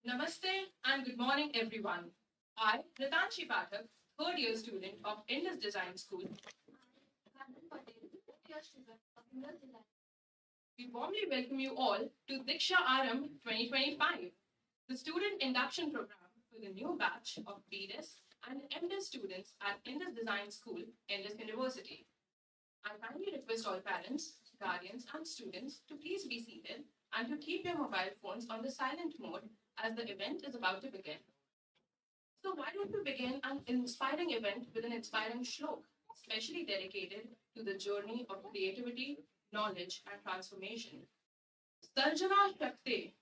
Namaste and good morning, everyone. I, Ritanshi Pathak, third year student of Indus Design School. We warmly welcome you all to Deeksharambh 2025, the student induction program for the new batch of BDS and MDis students at Indus Design School, Indus University. I kindly request all parents, guardians, and students to please be seated and to keep your mobile phones on the silent mode as the event is about to begin. So, why don't we begin an inspiring event with an inspiring shlok, specially dedicated to the journey of creativity, knowledge, and transformation? Sarjana Shakti,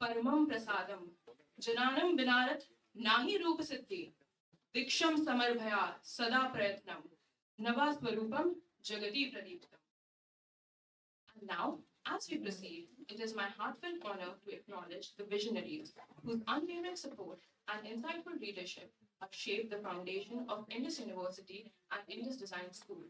Paramam Prasadam, Jananam Vinarat, Nahi Rupa Siddhi, Diksham Samarbhaya, Sada Prayatnam, Nava Swarupam, Jagati Pradiptam. And now, as we proceed, it is my heartfelt honor to acknowledge the visionaries whose unwavering support and insightful leadership have shaped the foundation of Indus University and Indus Design School.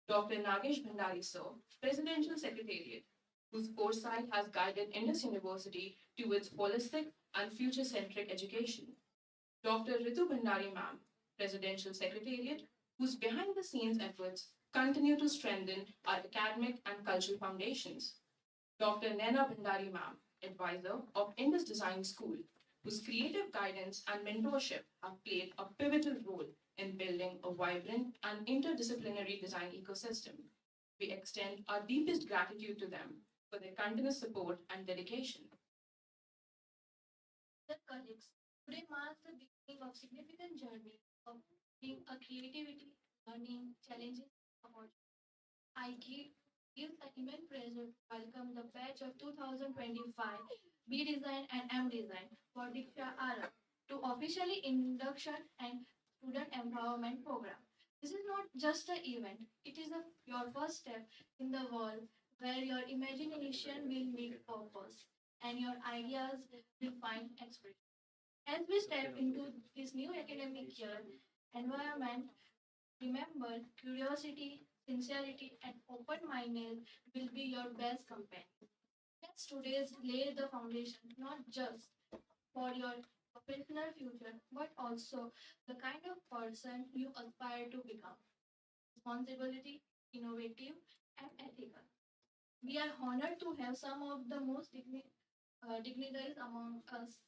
Dr. Nagesh Bhandari Sir, Presidential Secretariat, whose foresight has guided Indus University towards holistic and future-centric education. Dr. Ritu Bhandari Ma'am, Presidential Secretariat, whose behind-the-scenes efforts continue to strengthen our academic and cultural foundations. Dr. Naina Bhandari Ma'am, advisor of Indus Design School, whose creative guidance and mentorship have played a pivotal role in building a vibrant and interdisciplinary design ecosystem. We extend our deepest gratitude to them for their continuous support and dedication. Dear colleagues, today marks the beginning of significant journey of being a creativity, learning, challenges, opportunities. I give an immense pleasure to welcome the batch of 2025 B Design and M Design for Diksha Ara to officially induction and student empowerment program. This is not just an event; it is your first step in the world where your imagination will meet purpose and your ideas will find expression. As we step into this new academic year environment, remember curiosity, sincerity, and open mindedness will be your best companion. Let's today lay the foundation not just for your professional future, but also the kind of person you aspire to become responsibility, innovative, and ethical. We are honored to have some of the most dignitaries among us.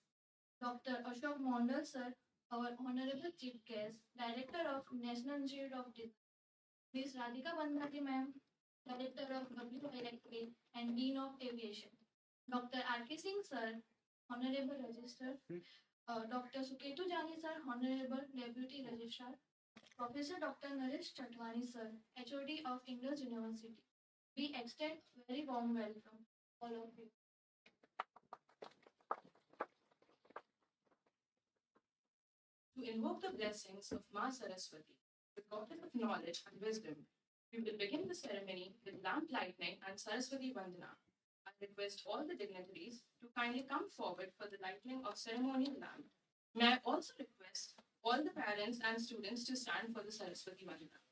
Dr. Ashok Mondal, sir, our Honorable Chief Guest, Director of National Institute of Design, Ms. Radhika Bandhati, ma'am, Director of WILA and Dean of Aviation, Dr. R.K. Singh, sir, Honorable Registrar, Dr. Suketu Jani, sir, Honorable Deputy Registrar, Professor Dr. Naresh Chatwani, sir, HOD of Indus University. We extend very warm welcome all of you. To invoke the blessings of Ma Saraswati, the goddess of knowledge and wisdom, we will begin the ceremony with lamp lighting and Saraswati Vandana. I request all the dignitaries to kindly come forward for the lighting of ceremonial lamp. May I also request all the parents and students to stand for the Saraswati Vandana.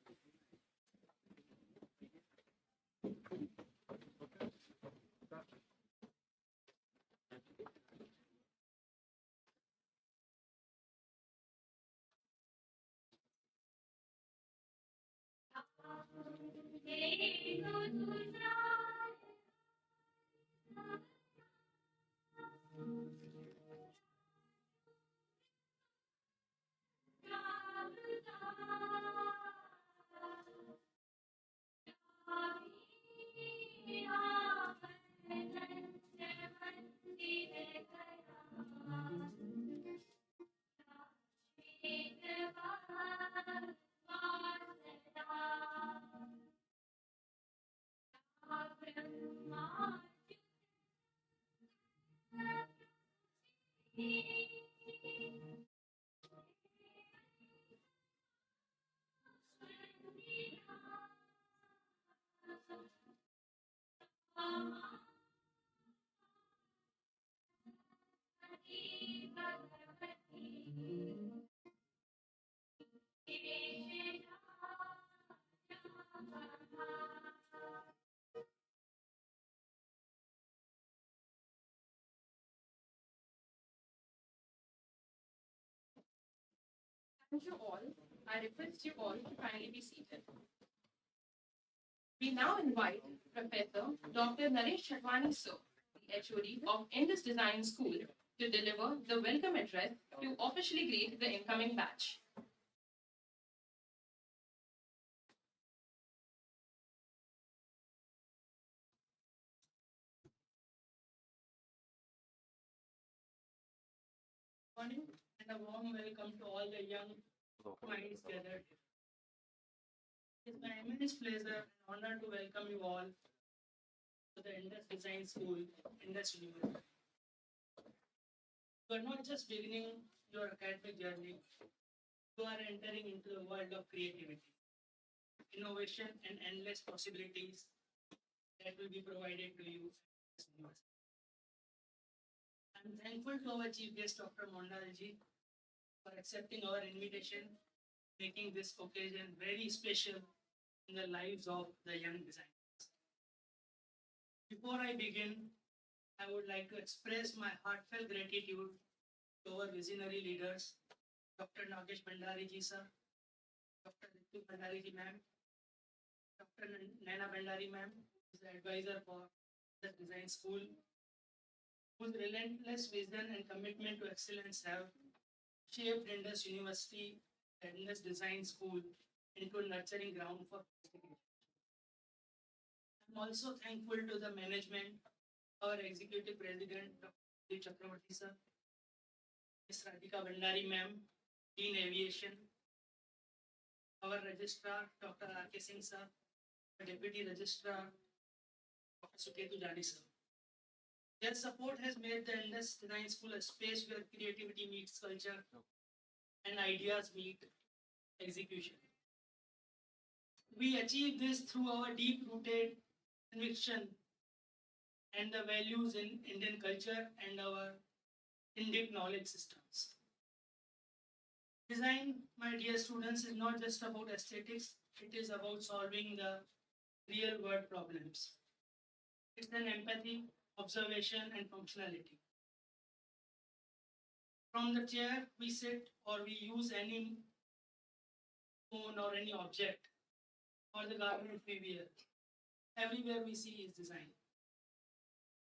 Thank you all. I request you all to kindly be seated. We now invite Professor Dr. Naresh Chhatwani Sir, the HOD of Indus Design School, to deliver the welcome address to officially greet the incoming batch. Morning and a warm welcome to all the young minds gathered here. It's my immense pleasure and honor to welcome you all to the Indus Design School, Indus University. You are not just beginning your academic journey, you are entering into the world of creativity, innovation, and endless possibilities that will be provided to you at this university. I'm thankful to our Chief Guest, Dr. Mondalji, for accepting our invitation, making this occasion very special in the lives of the young designers. Before I begin, I would like to express my heartfelt gratitude to our visionary leaders, Dr. Nagesh Bhandari ji sir, Dr. Ritu Bhandari ji ma'am, Dr. Naina Bhandari ma'am, who is the advisor for the design school, whose relentless vision and commitment to excellence have shaped Indus University and Indus Design School into a nurturing ground for investigation. I'm also thankful to the management, our executive president, Dr. Deeksharambh sir, Ms. Radhika Bhandari ma'am, Dean Aviation, our registrar, Dr. R.K. Singh sir, the deputy registrar, Dr. Suketu Jani sir. Their support has made the Indus Design School a space where creativity meets culture and ideas meet execution. We achieve this through our deep-rooted conviction and the values in Indian culture and our Indic knowledge systems. Design, my dear students, is not just about aesthetics, it is about solving the real world problems. It's an empathy, observation, and functionality. From the chair we sit or we use any phone or any object or the garment we wear, everywhere we see is design.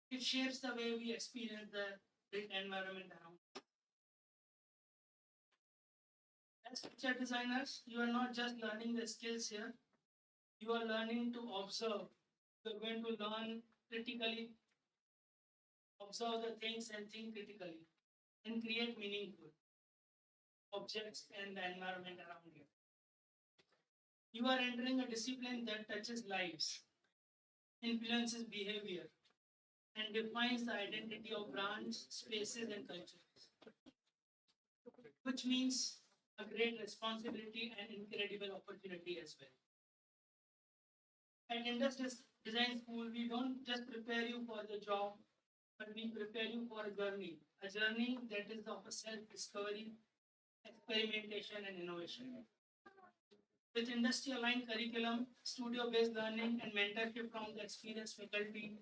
It shapes the way we experience the built environment around. As picture designers, you are not just learning the skills here, you are learning to observe. You are going to learn critically, observe the things and think critically, and create meaningful objects and the environment around you. You are entering a discipline that touches lives, influences behavior, and defines the identity of brands, spaces, and cultures, which means a great responsibility and incredible opportunity as well. At Indus Design School, we don't just prepare you for the job, but we prepare you for a journey that is of self-discovery, experimentation, and innovation. With industry-aligned curriculum, studio-based learning, and mentorship from the experienced faculty,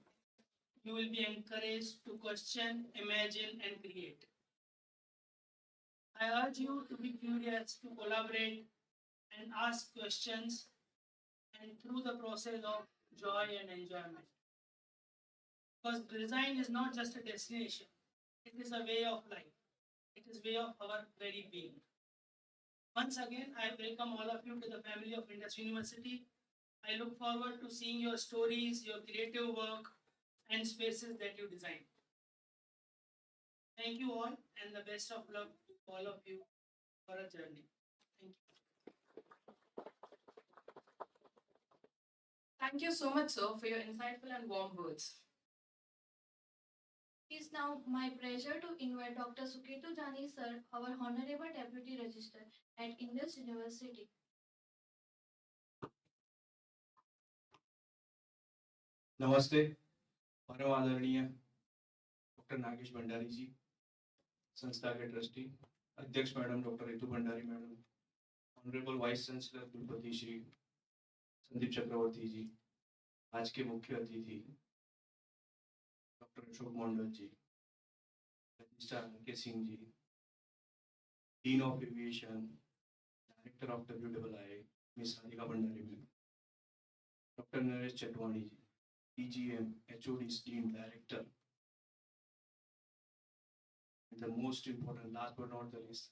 you will be encouraged to question, imagine, and create. I urge you to be curious, to collaborate, and ask questions, and through the process of joy and enjoyment. Because design is not just a destination, it is a way of life. It is way of our very being. Once again, I welcome all of you to the family of Indus University. I look forward to seeing your stories, your creative work, and spaces that you design. Thank you all, and the best of luck to all of you for a journey. Thank you. Thank you so much, sir, for your insightful and warm words. It is now my pleasure to invite Dr. Suketu Jani sir, our Honorable Deputy Registrar at Indus University. नमस्ते परम आदरणीय doctor Nagesh Bhandari जी, संस्था के trustee, अध्यक्ष madam doctor Ritu Bhandari madam, honourable vice chancellor कुलपति श्री संदीप चक्रवर्ती जी, आज के मुख्य अतिथि doctor Ashok Mandal ji, registrar K Singh ji, dean of aviation Director of WII, Ms. Radhika Bhandari ma'am, Dr. Naresh Chetwani ji, PGM, HOD Steam Director, and the most important, last but not the least,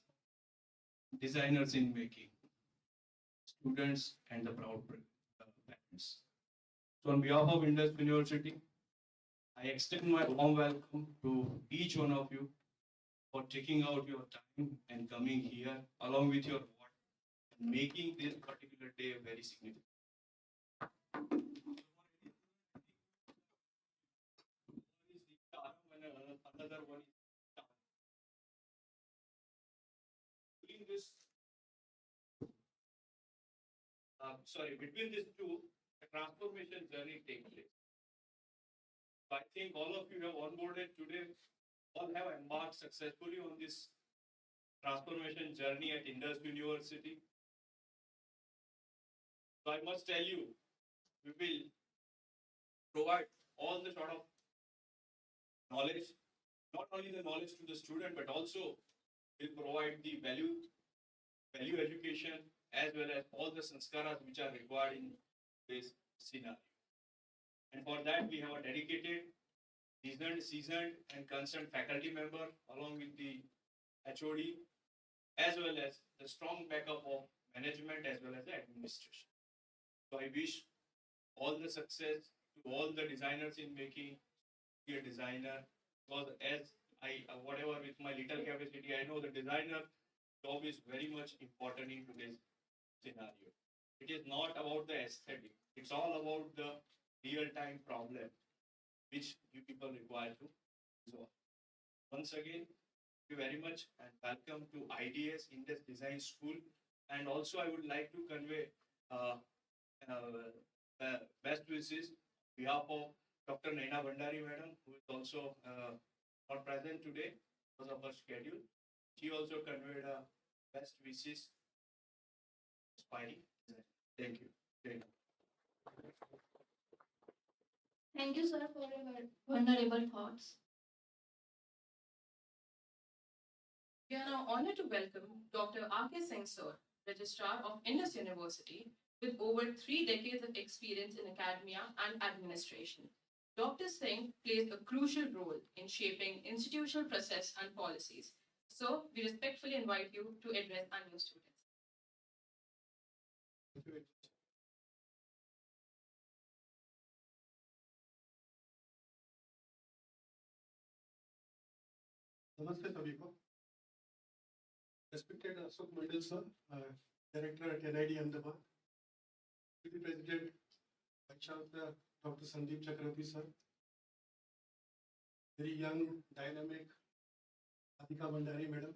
designers in making, students, and the proud parents. So on behalf of Indus University, I extend my warm welcome to each one of you for taking out your time and coming here along with your ward and making this particular day very significant. Another one is between this, between these two, the transformation journey takes place. So I think all of you have onboarded today, all have embarked successfully on this transformation journey at Indus University. So I must tell you, we will provide all the sort of knowledge, not only the knowledge to the student, but also will provide the value education as well as all the sanskaras which are required in this scenario. And for that, we have a dedicated, seasoned and concerned faculty member along with the HOD, as well as the strong backup of management as well as the administration. So I wish all the success to all the designers in making, be a designer, because as I, whatever with my little capacity, I know the designer job is very much important in today's scenario. It is not about the aesthetic. It's all about the real-time problem which you people require to resolve. Once again, thank you very much and welcome to IDS, Indus Design School. And also I would like to convey best wishes on behalf of Dr. Naina Bhandari madam, who is also not present today because of her schedule. She also conveyed best wishes. Aspiring. Thank you. Thank you. Thank you, sir, for your vulnerable thoughts. We are now honored to welcome Dr. R.K. Singh Sir, Registrar of Indus University, with over 3 decades of experience in academia and administration. Dr. Singh plays a crucial role in shaping institutional process and policies. So, we respectfully invite you to address our new students. नमस्ते सभी को. Respected Ashok Mandal sir, Director at NID Ahmedabad, Deputy President Vice Chancellor Dr. Sandeep Chakravarti sir, very young, dynamic Radhika Bhandari madam,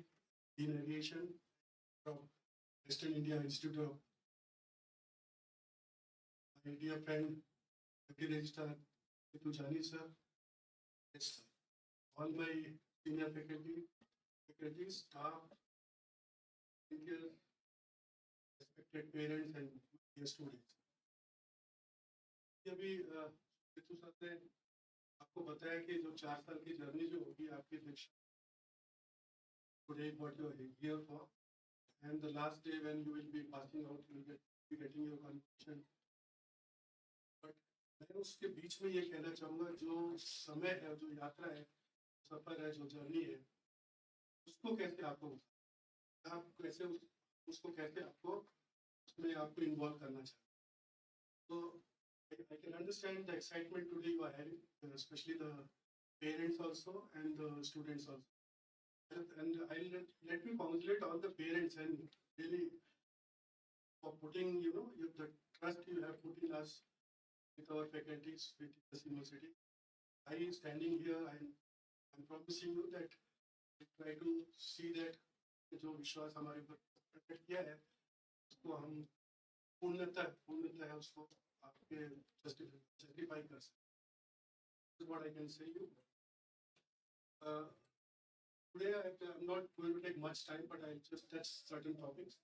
Dean Aviation from Western India Institute of my dear friend, Deputy Registrar Deeksharambh sir, yes sir, all my senior faculty, staff, teachers, respected parents and dear students. अभी Ritu sir ने आपको बताया कि जो 4 साल की journey जो होगी आपकी दीक्षा, today what you are here for, and the last day when you will be passing out, you will be getting your convocation. But मैं उसके बीच में ये कहना चाहूँगा, जो समय है, जो यात्रा है, सफर है, जो जर्नी है, उसको कैसे आपको, आप कैसे उसको कैसे आपको उसमें आपको इन्वॉल्व करना चाहिए. So I can understand the excitement today you are having, especially the parents also and the students also. And I'll let me congratulate all the parents and really for putting, the trust you have put in us with our faculties with this university. I standing here and I'm promising you that we try to see that जो विश्वास हमारे ऊपर प्रकट किया है उसको हम पूर्णतः है उसको आपके जस्टिफाई कर सकते. This is what I can say you. Today I'm not going to take much time, but I'll just touch certain topics.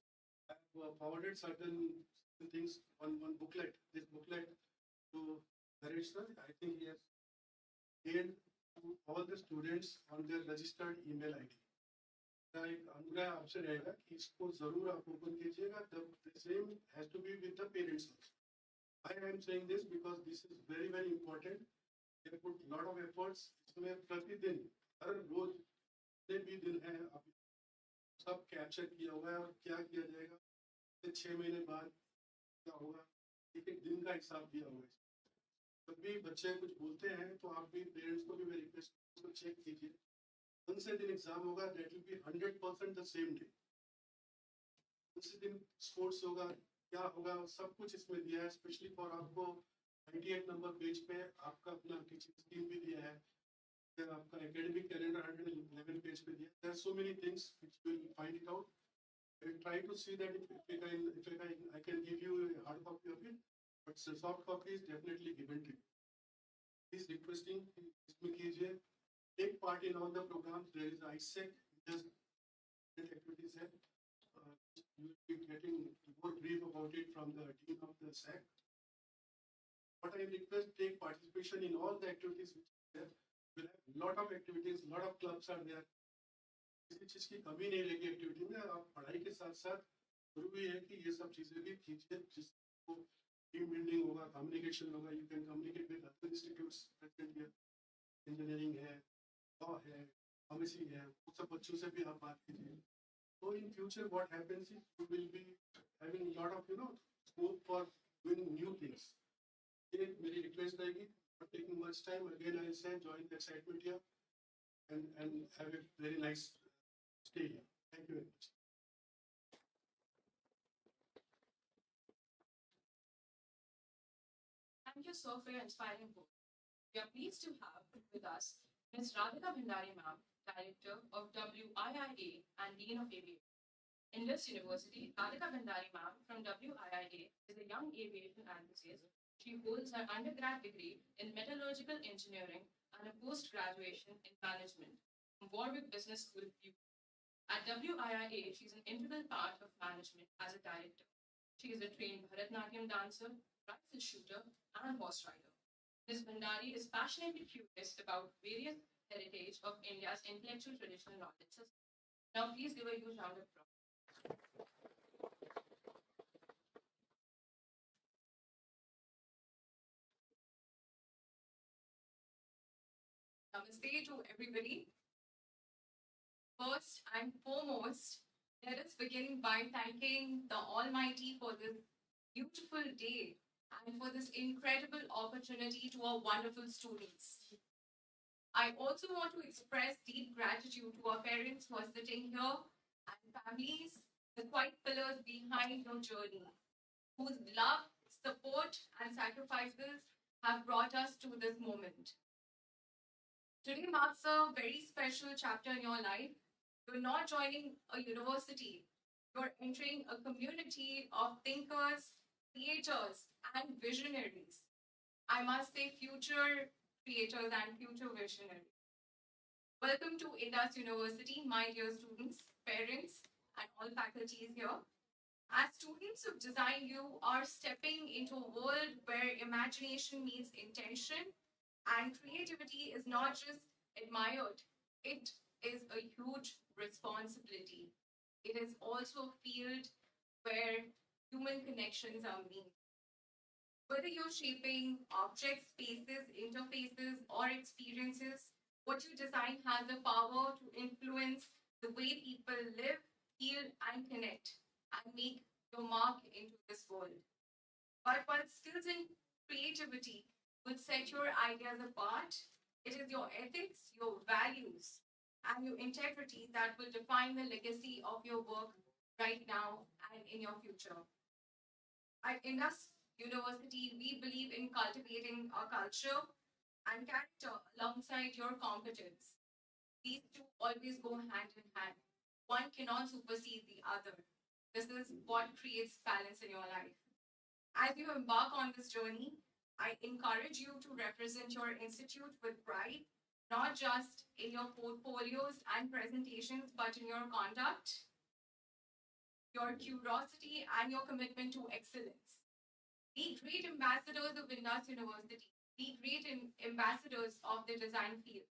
I've forwarded certain things on one booklet. This booklet to Naresh sir, I think he has mailed to all the students on their registered email ID. एक अनुग्रह आपसे रहेगा कि इसको जरूर आप open कीजिएगा. जब same has to be with the parents also. Why I am saying this, because this is very, very important. They put a lot of efforts. इसमें प्रतिदिन हर रोज जितने भी दिन हैं अभी सब कैप्चर किया हुआ है, और क्या किया जाएगा 6 महीने बाद क्या होगा, एक एक दिन का हिसाब दिया हुआ है। जब भी बच्चे कुछ बोलते हैं तो आप भी पेरेंट्स को भी मैं रिक्वेस्ट को चेक कीजिए। कौन से दिन एग्जाम होगा, that will be 100% the same day. कौन से दिन स्पोर्ट्स होगा, क्या होगा, सब कुछ इसमें दिया है। स्पेशली फॉर आपको 98 नंबर पेज पे आपका अपना टीचिंग स्कीम भी दिया है, फिर आपका एकेडमिक कैलेंडर 111 पेज पे दिया है। There are so many things which you will find it out. I will try to see that if I can give you a hard copy of it, but the soft copy is definitely given to you. Please requesting, इसमें कीजिए। Take part in all the programs. There is ISEC, just activities है। You will be getting more brief about it from the dean of the SEC. But I request take participation in all the activities which are there. We'll have lot of activities, lot of clubs are there. किसी चीज की कमी नहीं रहेगी activity में। आप पढ़ाई के साथ साथ जरूरी है कि ये सब चीजें भी कीजिए, जिसको टीम बिल्डिंग होगा, कम्युनिकेशन होगा। You can communicate with other institutes present here, engineering है, लॉ है, फार्मेसी है, वो सब बच्चों से भी आप बात कीजिए। So in future what happens is you will be having a lot of scope for doing new things. ये मेरी रिक्वेस्ट रहेगी, not taking much time. Again I say join the excitement here and have a very nice stay here. Thank you very much. Thank you, sir, for your inspiring book. We are pleased to have with us Ms. Radhika Bhandari ma'am, Director of WIIA and Dean of Aviation. Indus University, Radhika Bhandari ma'am from WIIA is a young aviation enthusiast. She holds her undergrad degree in metallurgical engineering and a post-graduation in management from Warwick Business School. At WIIA, she is an integral part of management as a director. She is a trained Bharatanatyam dancer, rifle shooter, and horse rider. Ms. Bhandari is passionately curious about various heritage of India's intellectual traditional knowledge system. Now, please give a huge round of applause. Namaste to everybody. First and foremost, let us begin by thanking the Almighty for this beautiful day and for this incredible opportunity to our wonderful students. I also want to express deep gratitude to our parents who are sitting here and families, the quiet pillars behind your journey, whose love, support, and sacrifices have brought us to this moment. Today marks a very special chapter in your life. You're not joining a university, you're entering a community of thinkers, creators, and visionaries. I must say, future creators and future visionaries. Welcome to Indus University, my dear students, parents, and all faculties here. As students of design, you are stepping into a world where imagination meets intention and creativity is not just admired, it is a huge responsibility. It is also a field where human connections are made. Whether you're shaping objects, spaces, interfaces, or experiences, what you design has the power to influence the way people live, feel, and connect, and make your mark into this world. But while skills in creativity will set your ideas apart, it is your ethics, your values, and your integrity that will define the legacy of your work right now and in your future. At Indus University, we believe in cultivating a culture and character alongside your competence. These two always go hand in hand. One cannot supersede the other. This is what creates balance in your life. As you embark on this journey, I encourage you to represent your institute with pride, not just in your portfolios and presentations, but in your conduct, your curiosity, and your commitment to excellence. Be great ambassadors of Indus University. Be great ambassadors of the design field.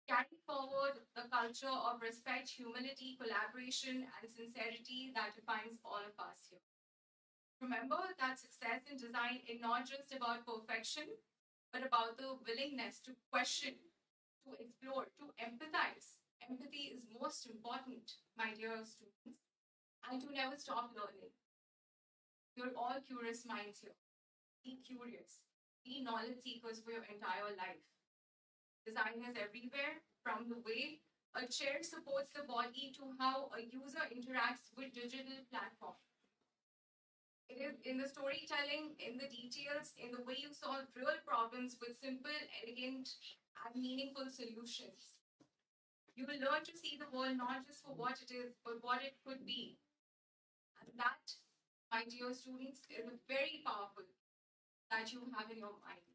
Carry forward the culture of respect, humility, collaboration, and sincerity that defines all of us here. Remember that success in design is not just about perfection, but about the willingness to question, to explore, to empathize. Empathy is most important, my dear students, and to never stop learning. You're all curious minds here. Be curious. Be knowledge seekers for your entire life. Design is everywhere, from the way a chair supports the body to how a user interacts with digital platform. It is in the storytelling, in the details, in the way you solve real problems with simple, elegant, and meaningful solutions. You will learn to see the world not just for what it is, but what it could be. And that, my dear students, is a very powerful that you have in your mind.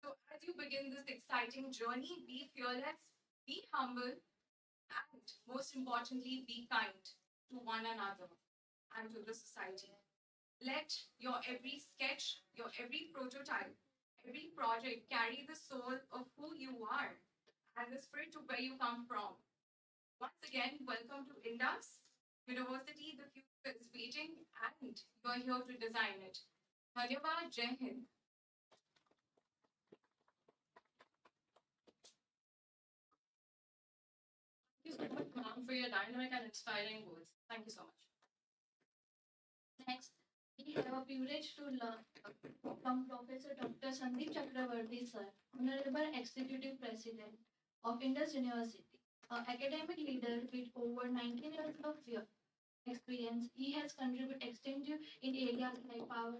So as you begin this exciting journey, be fearless, be humble, and most importantly, be kind to one another and to the society. Let your every sketch, your every prototype, every project carry the soul of who you are and the spirit of where you come from. Once again, welcome to Indus University. The future is waiting and you are here to design it. Dhanyavad, Jai Hind. Thank you so much, ma'am, for your dynamic and inspiring words. Thank you so much. Next, we have a privilege to learn from Professor Dr. Sandeep Chakravarti, sir, Honorable Executive President of Indus University, an academic leader with over 19 years of experience. He has contributed extensive in areas like power.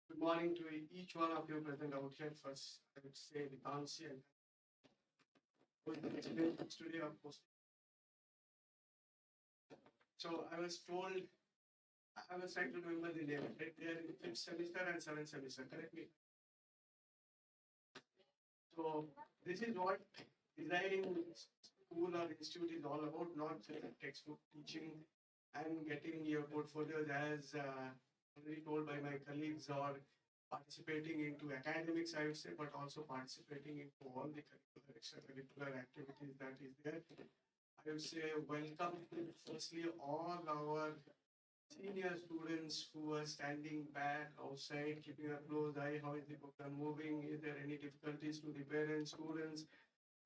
Good morning to each one of you present out here. First, I would say the Kansi and today of course. So I was told, I was trying to remember the name, right? They are in 5th semester and 7th semester, correct me? So this is what designing school or institute is all about, not just textbook teaching and getting your portfolios as already told by my colleagues, or participating into academics, I would say, but also participating into all the curricular, extracurricular activities that is there. I would say welcome to firstly all our senior students who are standing back outside, keeping a close eye. How is the program moving? Is there any difficulties to the parents, students?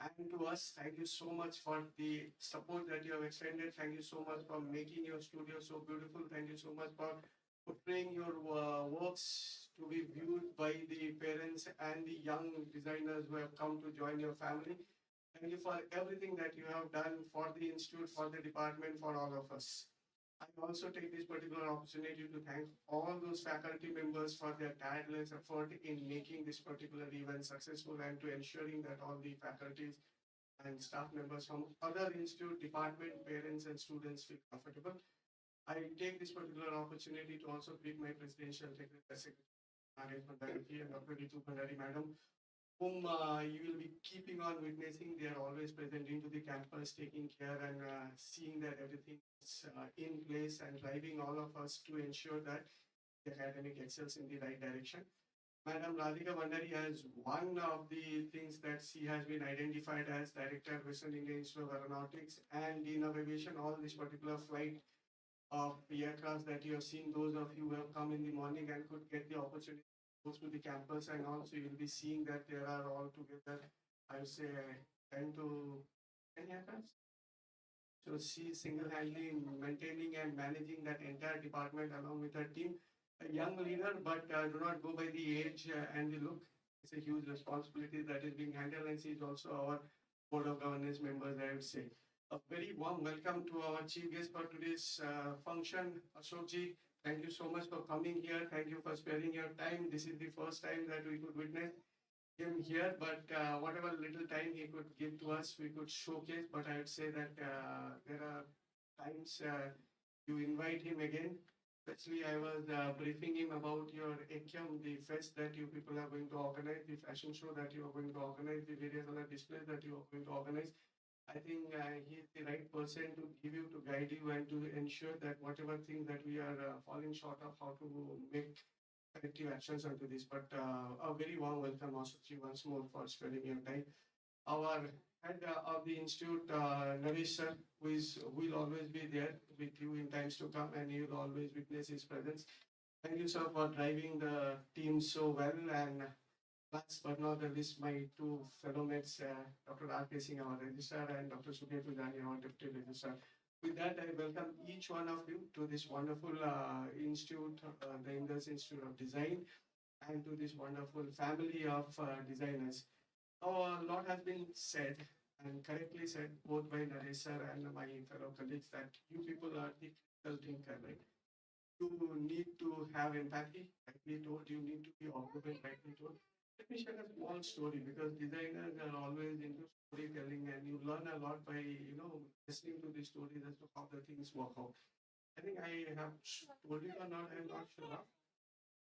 And to us, thank you so much for the support that you have extended. Thank you so much for making your studio so beautiful. Thank you so much for portraying your works to be viewed by the parents and the young designers who have come to join your family. Thank you for everything that you have done for the institute, for the department, for all of us. I also take this particular opportunity to thank all those faculty members for their tireless effort in making this particular event successful and to ensuring that all the faculties and staff members from other institute, department, parents and students feel comfortable. I take this particular opportunity to also greet my presidential secretary, and Dr. Ritu Bhandari madam, whom you will be keeping on witnessing. They are always present into the campus, taking care and seeing that everything is in place and driving all of us to ensure that the academic excels in the right direction. Madam Radhika Bhandari has one of the things that she has been identified as Director, Western Indian Institute of Aeronautics and Dean of Aviation. All this particular flight of aircraft that you have seen, those of you who have come in the morning and could get the opportunity to go to the campus, and also you'll be seeing that there are all together, I would say, 10 to 10 aircraft. So she single-handedly maintaining and managing that entire department along with her team. A young leader, but do not go by the age and the look. It's a huge responsibility that is being handled, and she is also our board of governance members, I would say. A very warm welcome to our chief guest for today's function, Ashokji. Thank you so much for coming here. Thank you for sparing your time. This is the first time that we could witness him here, but whatever little time he could give to us, we could showcase. But I would say that there are times you invite him again. Especially, I was briefing him about your ECAM, the fest that you people are going to organize, the fashion show that you are going to organize, the various other displays that you are going to organize. I think he is the right person to give you, to guide you, and to ensure that whatever thing that we are falling short of, how to make corrective actions onto this. But a very warm welcome also to you once more for spending your time. Our head of the institute, Naresh sir, will always be there with you in times to come, and you will always witness his presence. Thank you, sir, for driving the team so well. And last but not the least, my two fellow mates, Dr. R. K. Singh, our registrar, and Dr. Sukhet Tujani, our deputy registrar. With that, I welcome each one of you to this wonderful institute, the Indus Institute of Design, and to this wonderful family of designers. A lot has been said and correctly said both by Naresh sir and my fellow colleagues that you people are the critical thinker, right? You need to have empathy, rightly told. You need to be observant, rightly told. Let me share a small story because designers are always into storytelling, and you learn a lot by listening to the stories as to how the things work out. I think I have told it or not. I'm not sure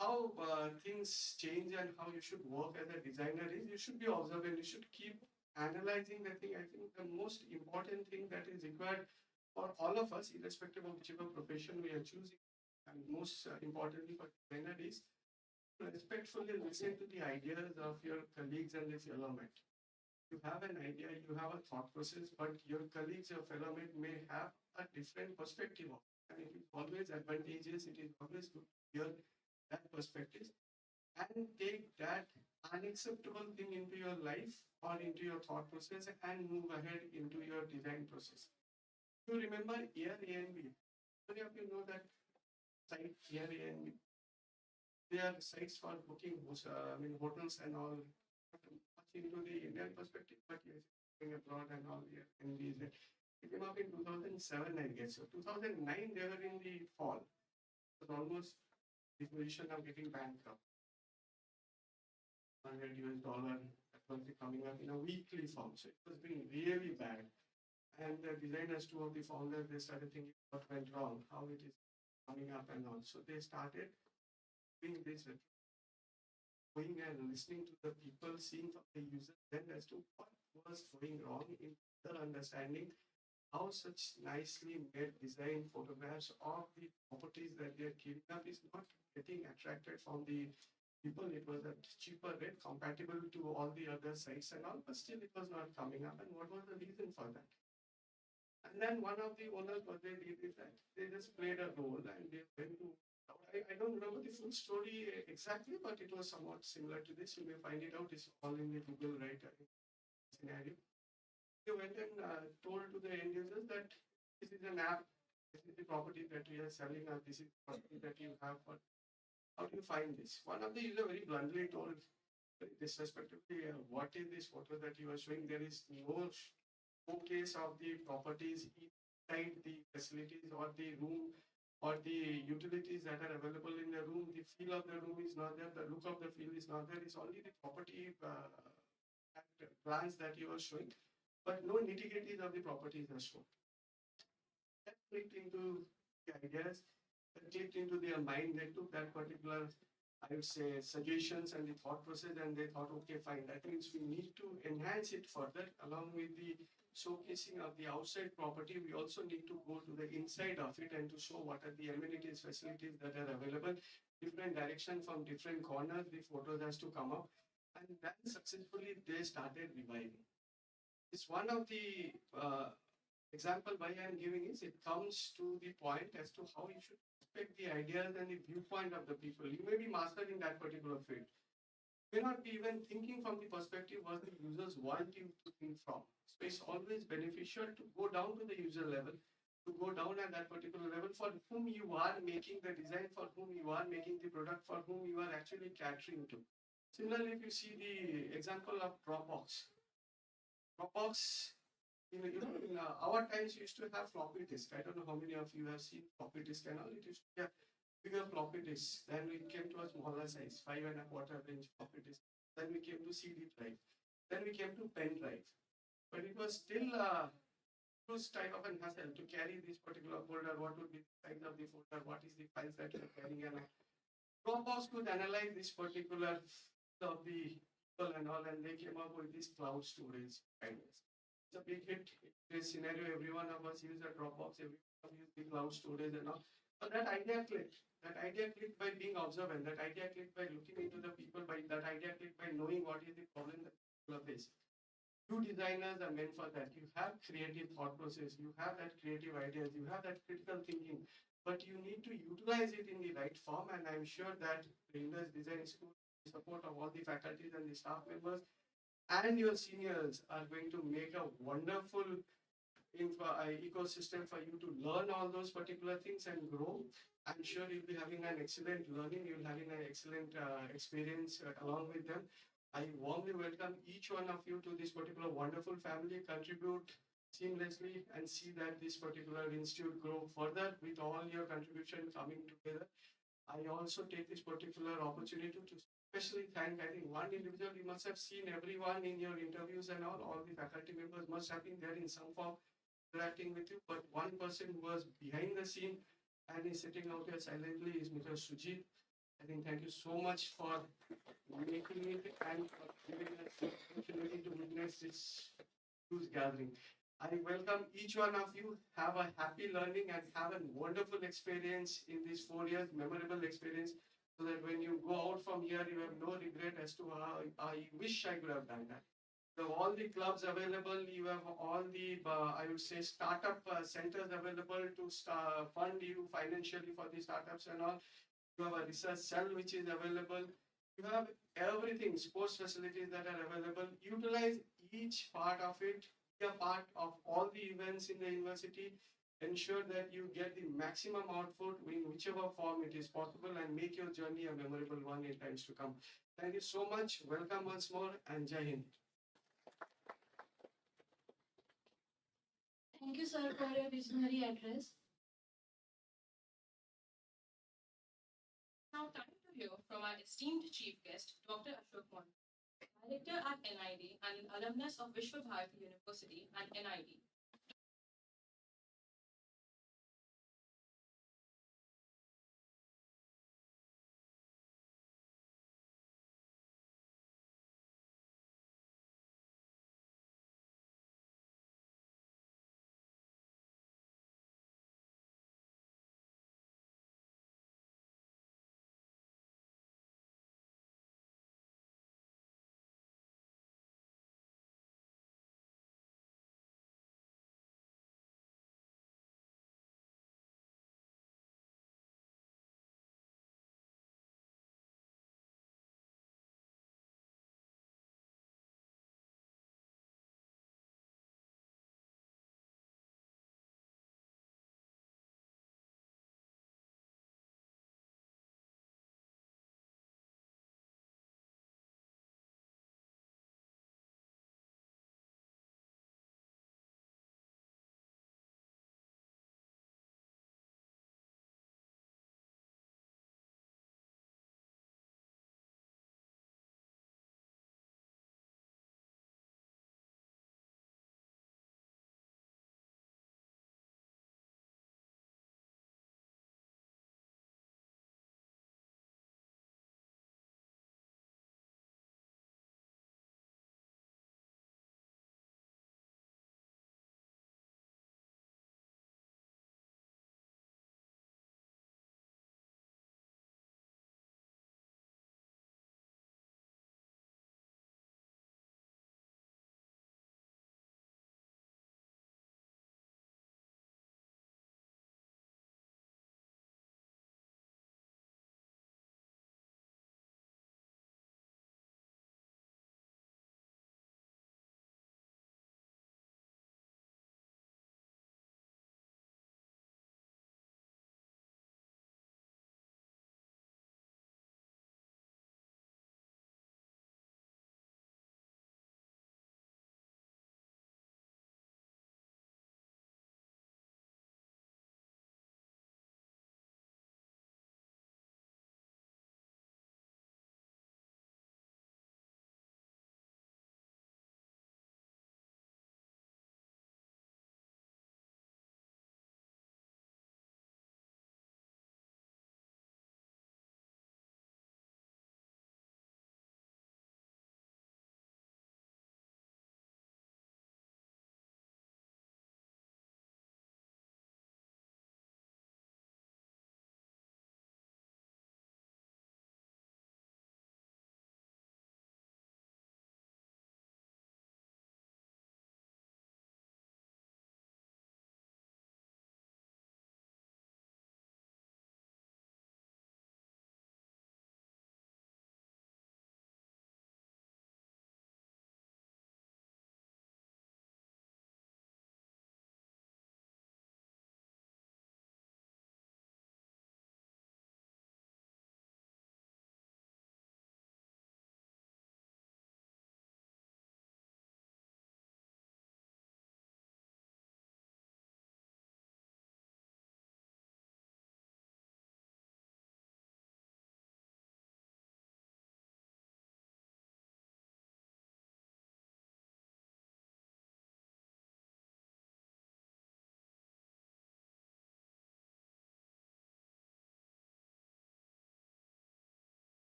how things change and how you should work as a designer is you should be observant. You should keep analyzing the thing. I think the most important thing that is required for all of us, irrespective of whichever profession we are choosing, and most importantly for designer is respectfully listen to the ideas of your colleagues and the fellow mate. You have an idea, you have a thought process, but your colleagues, your fellow mate may have a different perspective of it. And it is always advantageous, it is always good to hear that perspective and take that unacceptable thing into your life or into your thought process and move ahead into your design process. You remember Airbnb? Many of you know that site Airbnb. They are sites for booking hotels and all. Not much into the Indian perspective, but yes, going abroad and all the Airbnb. It came up in 2007, I guess. So 2009, they were in the fall. It was almost the position of getting bankrupt. $100 that was coming up in a weekly form. So it was being really bad. And the designers, two of the founders, they started thinking what went wrong, how it is coming up and all. So they started doing this, going and listening to the people, seeing from the user then as to what was going wrong in their understanding how such nicely made design photographs of the properties that they are keeping up is not getting attracted from the people. It was at cheaper rate, compatible to all the other sites and all, but still it was not coming up. And what was the reason for that? And then one of the owners, what they did is that they just played a role and they went to. I don't remember the full story exactly, but it was somewhat similar to this. You may find it out. It's all in the Google right scenario. They went and told to the end users that this is an app, this is the property that we are selling, or this is the property that you have. For how do you find this? One of the users very bluntly told, very disrespectfully, what is this photo that you are showing? There is no showcase of the properties inside the facilities or the room or the utilities that are available in the room. The feel of the room is not there. The look of the feel is not there. It's only the property plans that you are showing, but no nitty-gritties of the properties are shown. That clicked into the ideas, that clicked into their mind. They took that particular, I would say, suggestions and the thought process, and they thought, okay, fine, that means we need to enhance it further along with the showcasing of the outside property. We also need to go to the inside of it and to show what are the amenities, facilities that are available, different direction from different corners, the photos has to come up. And then successfully they started reviving. It's one of the example why I am giving is it comes to the point as to how you should respect the ideas and the viewpoint of the people. You may be master in that particular field. You may not be even thinking from the perspective what the users want you to think from. So it's always beneficial to go down to the user level, to go down at that particular level for whom you are making the design, for whom you are making the product, for whom you are actually catering to. Similarly, if you see the example of Dropbox, in our times, we used to have floppy disk. I don't know how many of you have seen floppy disk and all. It used to be a bigger floppy disk. Then we came to a smaller size, 5.25-inch floppy disk. Then we came to CD drive. Then we came to pen drive. But it was still huge type of an hassle to carry this particular folder. What would be the size of the folder? What is the files that you are carrying? And Dropbox could analyze this particular of the people and all, and they came up with this cloud storage ideas. It's a big hit. This scenario, every one of us use a Dropbox, every one of us use the cloud storage and all. But that idea clicked. That idea clicked by being observant. That idea clicked by looking into the people. By that idea clicked by knowing what is the problem that people are facing. You designers are meant for that. You have creative thought process, you have that creative ideas, you have that critical thinking, but you need to utilize it in the right form. And I'm sure that the Indus Design School, with the support of all the faculties and the staff members and your seniors, are going to make a wonderful ecosystem for you to learn all those particular things and grow. I'm sure you'll be having an excellent learning, you'll having an excellent experience along with them. I warmly welcome each one of you to this particular wonderful family, contribute seamlessly and see that this particular institute grow further with all your contribution coming together. I also take this particular opportunity to especially thank, I think, one individual. You must have seen everyone in your interviews and all the faculty members must have been there in some form interacting with you, but one person who was behind the scene and is sitting out here silently is Mr. Sujit. I think thank you so much for making it and for giving us the opportunity to witness this huge gathering. I welcome each one of you. Have a happy learning and have a wonderful experience in these 4 years, memorable experience, so that when you go out from here, you have no regret as to how I wish I could have done that. So all the clubs available, you have all the, I would say, startup centers available to fund you financially for the startups and all. You have a research cell which is available. You have everything, sports facilities that are available. Utilize each part of it, be a part of all the events in the university. Ensure that you get the maximum output in whichever form it is possible and make your journey a memorable one in times to come. Thank you so much. Welcome once more and Jai Hind. Thank you, sir, for your visionary address. Now, time to hear from our esteemed chief guest, Dr. Ashok Mondal, director at NID and an alumnus of Vishwa Bharati University and NID.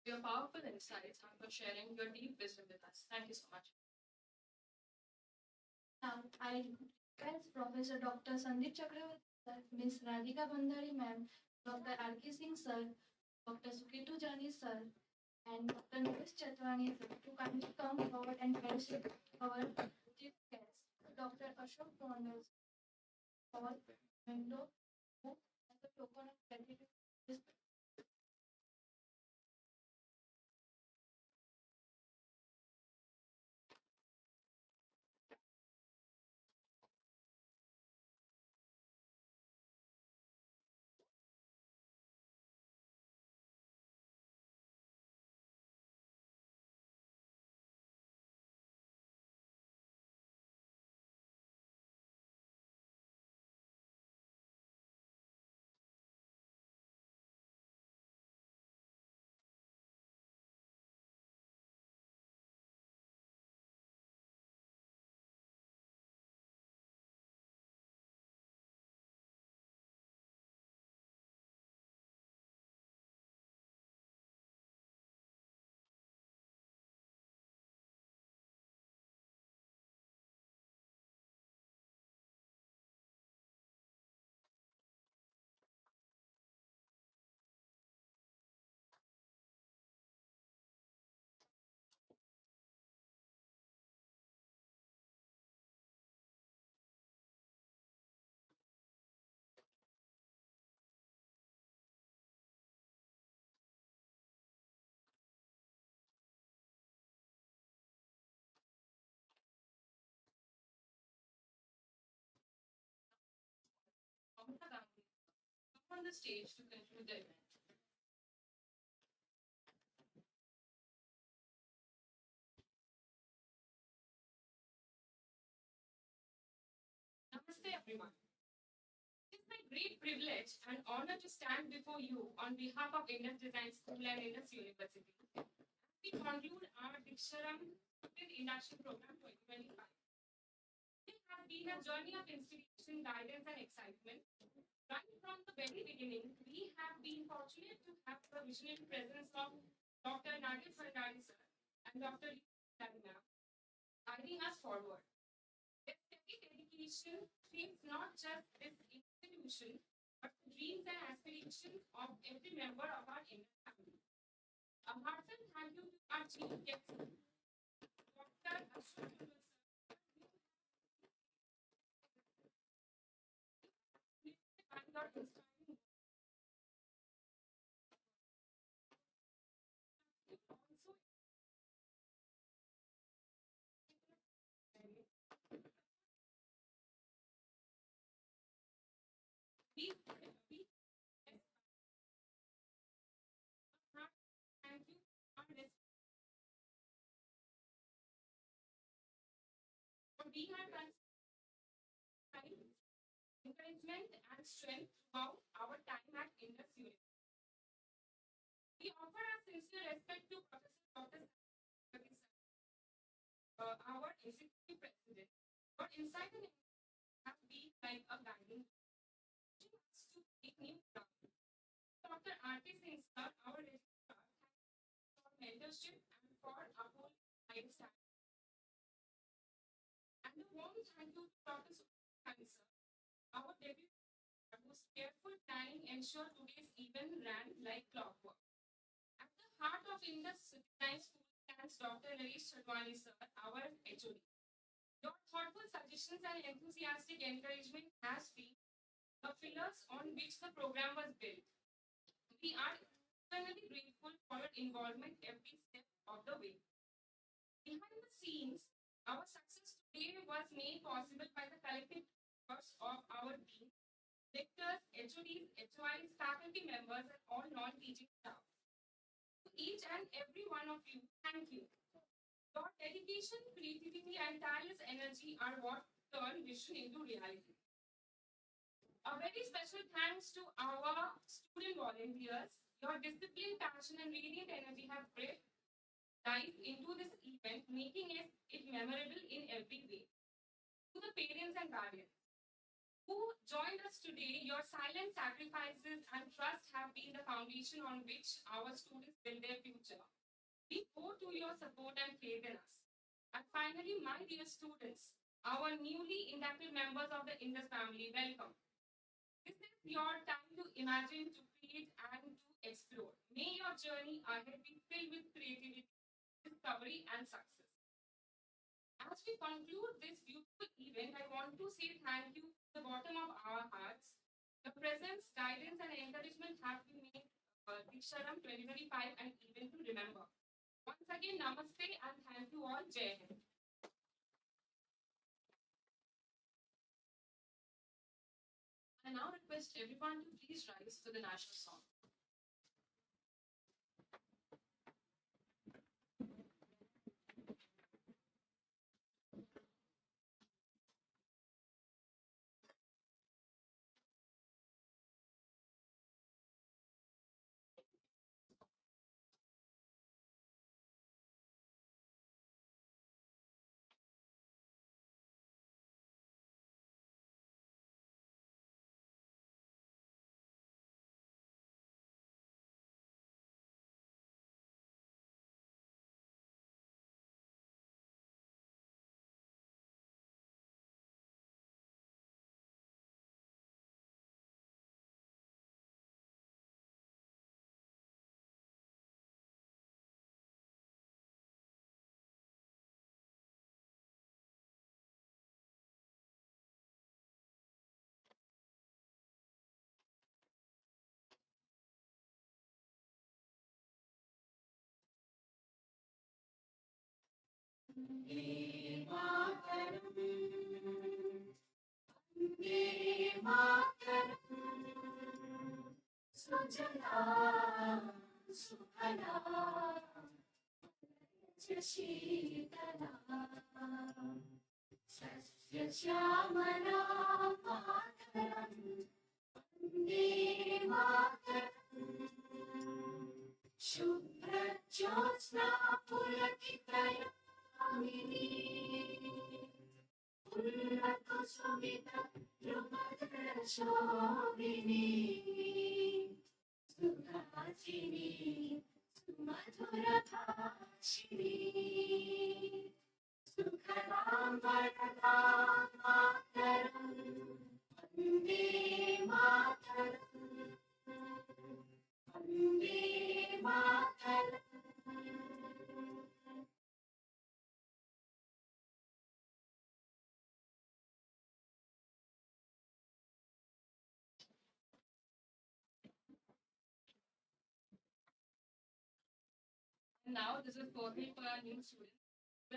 your powerful insights and for sharing your deep wisdom with us. Thank you so much. Now, I request Professor Dr. Sandeep Chakravarti sir, Ms. Radhika Bandhari ma'am, Dr. R.K. Singh sir, Dr. Sukitu Jani sir, and Dr. Naresh Chatwani sir to kindly come forward and fellowship our chief guest, Dr. Ashok Mondal, for window book as a token of gratitude. Come on the stage to conclude the event. Namaste, everyone. It is my great privilege and honor to stand before you on behalf of Indus Design School and Indus University. We conclude our Deeksharambh Induction Program 2025. It has been a journey of inspiration, guidance, and excitement. Right from the very beginning, we have been fortunate to have the visionary presence of Dr. Naresh Bandhari sir and Dr. Deeksharambh guiding us forward. Their steady dedication shapes not just this institution, but the dreams and aspirations of every member of our Indian family. A heartfelt thank you to our chief guest, Dr. Ashok Mondal sir, and your inspiring also we thank you for being our encouragement and strength throughout our time at Indus University. We offer our sincere respect to Professor Dr. Saraswati sir, our executive president. Your insight and have been like a guiding pushing us to take new ground. Dr. R.K. Singh sir, our registrar, for mentorship and for upholding lifestyle. And a warm thank you to Dr. Sukhani sir, our deputy, whose careful planning ensured today's event ran like clockwork. At the heart of Indus Design School stands Dr. Naresh Chatwani sir, our HOD. Your thoughtful suggestions and enthusiastic encouragement has been the pillars on which the program was built. We are eternally grateful for your involvement every step of the way. Behind the scenes, our success today was made possible by the collective efforts of our team, lectures, HODs, HOIs, faculty members, and all non-teaching staff. To each and every one of you, thank you. Your dedication, creativity, and tireless energy are what turn vision into reality. A very special thanks to our student volunteers. Your discipline, passion, and radiant energy have breathed life into this event, making it memorable in every way. To the parents and guardians, who joined us today, your silent sacrifices and trust have been the foundation on which our students build their future. We owe to your support and faith in us. And finally, my dear students, our newly inducted members of the Indus family, welcome. This is your time to imagine, to create, and to explore. May your journey ahead be filled with creativity, discovery, and success. As we conclude this beautiful event, I want to say thank you from the bottom of our hearts. Your presence, guidance, and encouragement have been made Deeksharambh 2025 an event to remember. Once again, namaste and thank you all. Jai Hind. I now request everyone to please rise for the national song. And now this is for me for our new students.